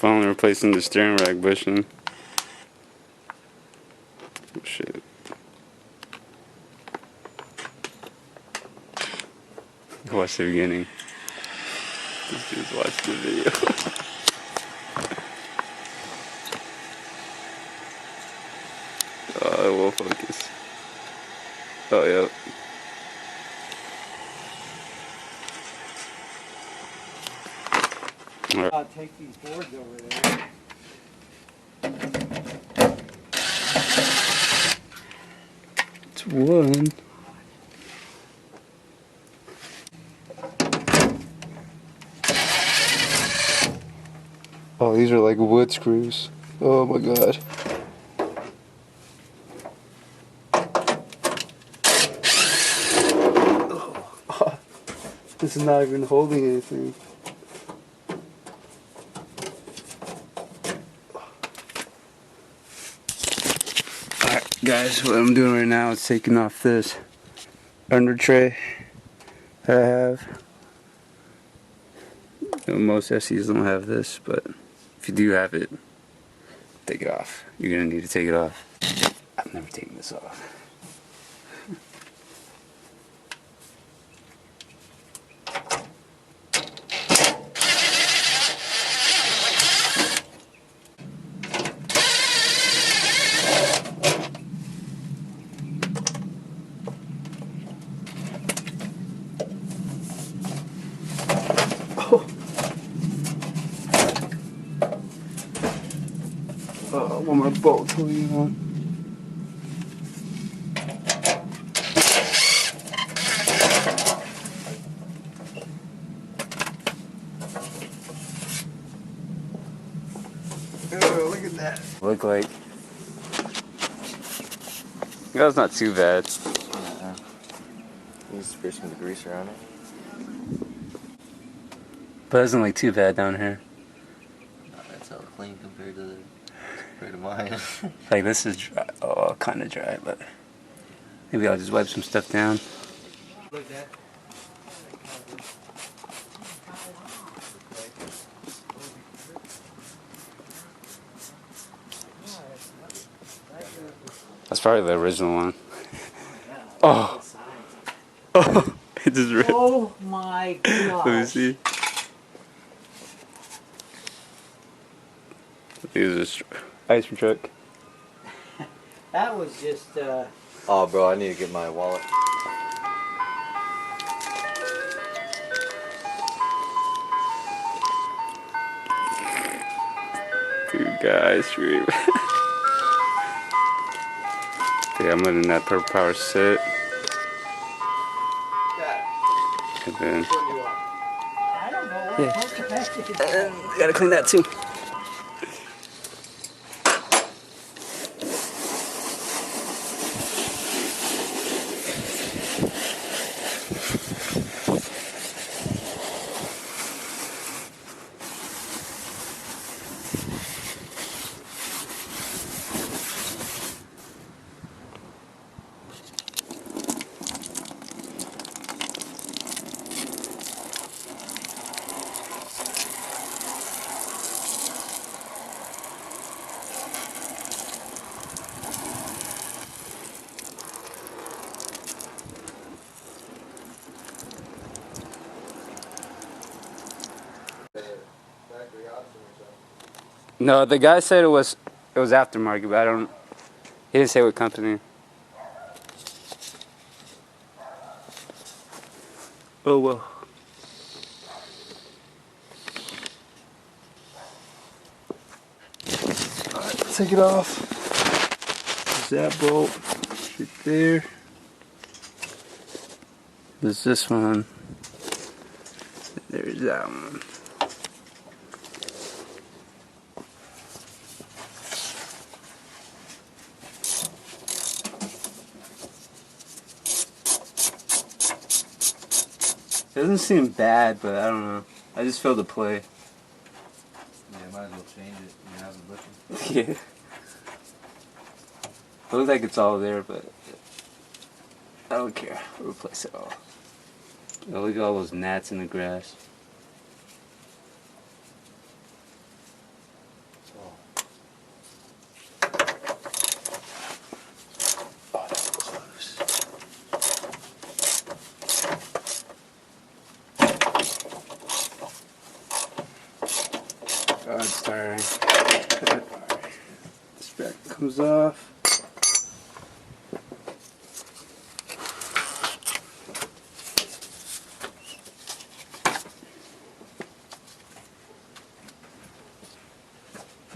Finally replacing the steering rack bushing. Oh shit. Watch the beginning. This dude's watching the video. Oh, it will focus. Oh, yep. Right. I'll take these boards over there. It's one. Oh, these are like wood screws. Oh my god. Oh, this is not even holding anything. Alright guys, what I'm doing right now is taking off this under tray that I have. You know, most SCs don't have this, but if you do have it, take it off. You're gonna need to take it off. I've never taken this off. Oh, one more bolt holding on. Oh, look at that. Look like. That's not too bad. You just spray some grease around it. But it doesn't look too bad down here. No, that's all clean compared to mine. Like this is dry. Oh, kind of dry, but maybe I'll just wipe some stuff down. That's probably the original one. Oh, oh, it just ripped. Oh my god. Let me see. These are ice truck. That was just, Oh, bro, I need to get my wallet. Dude, guys, scream. Okay, I'm letting that purple power sit. And then, I don't know what part the heck it is. and gotta clean that too. No, the guy said it was aftermarket, but I don't. He didn't say what company. Oh well. Alright, take it off. There's that bolt right there. There's this one. There's that one. It doesn't seem bad, but I don't know. I just feel the play. Yeah, might as well change it. You have the bushing. Yeah. It looks like it's all there, but I don't care. I'll replace it all. Oh, look at all those gnats in the grass. Oh, that's close. Oh, it's tiring. This back comes off.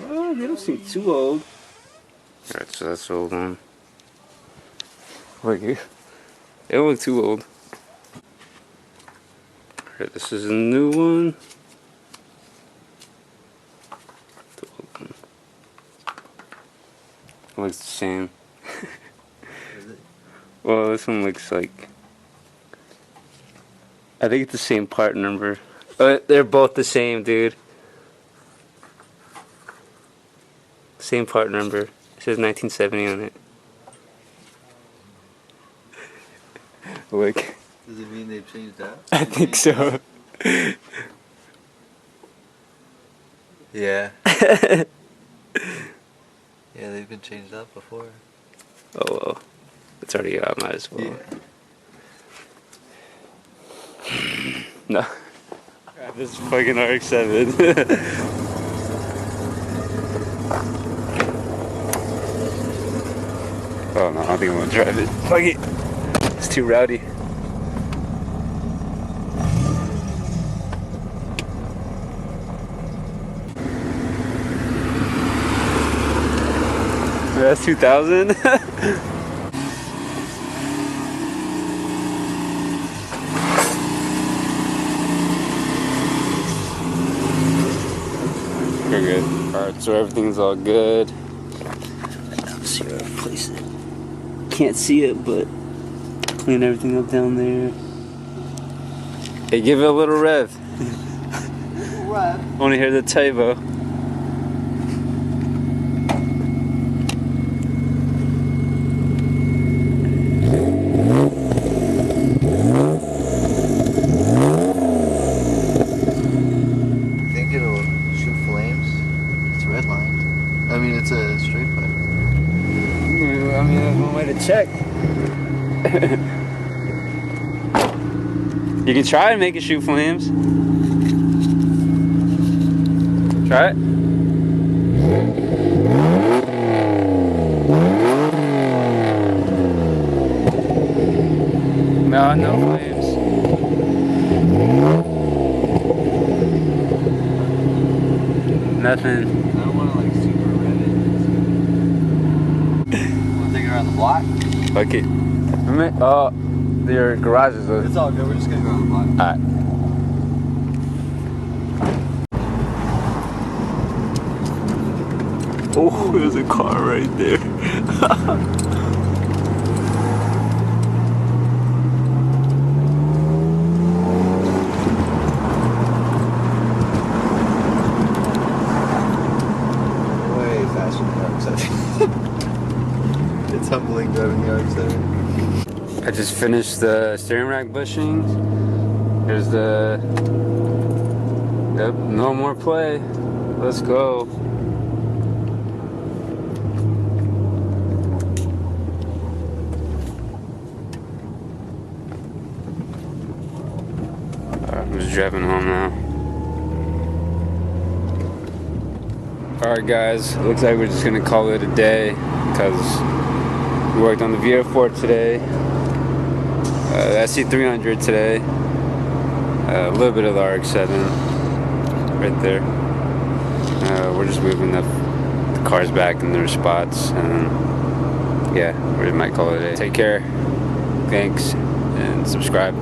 Oh, they don't seem too old. Alright, so that's the old one. Wait, they don't look too old. Alright, this is a new one. The old one. It looks the same. Is it? Well, this one looks like... I think it's the same part number. They're both the same, dude. Same part number. It says 1970 on it. Look. Does it mean they've changed out? I think so. Yeah. Yeah, they've been changed out before. Oh well. It's already out, might as well. Yeah. No. This is fucking RX-7. Oh no, I don't think I'm gonna drive it. Fuck it. It's too rowdy. That's 2000? We're good. Alright, so everything's all good. Let's see where I place it. Can't see it, but clean everything up down there. Hey, give it a little rev. Rev. Wanna hear the turbo. Think it'll shoot flames? It's redlined. I mean, it's a straight pipe. I mean, that's one way to check. You can try and make it shoot flames. Try it. No, no flames. Nothing. I don't want to like super rev it. Want to take it around the block? Okay. Oh, your garage is open. It's all good. We're just gonna go around the block. Alright. Oh, there's a car right there. Way faster than the RX-7. It's humbling driving the RX-7. I just finished the steering rack bushings. Here's the... Yep, no more play. Let's go. I'm just driving home now. Alright guys, looks like we're just gonna call it a day because we worked on the VF4 today, the SC300 today, a little bit of the RX-7 right there. We're just moving the cars back in their spots, and yeah, we might call it a day. Take care, thanks, and subscribe.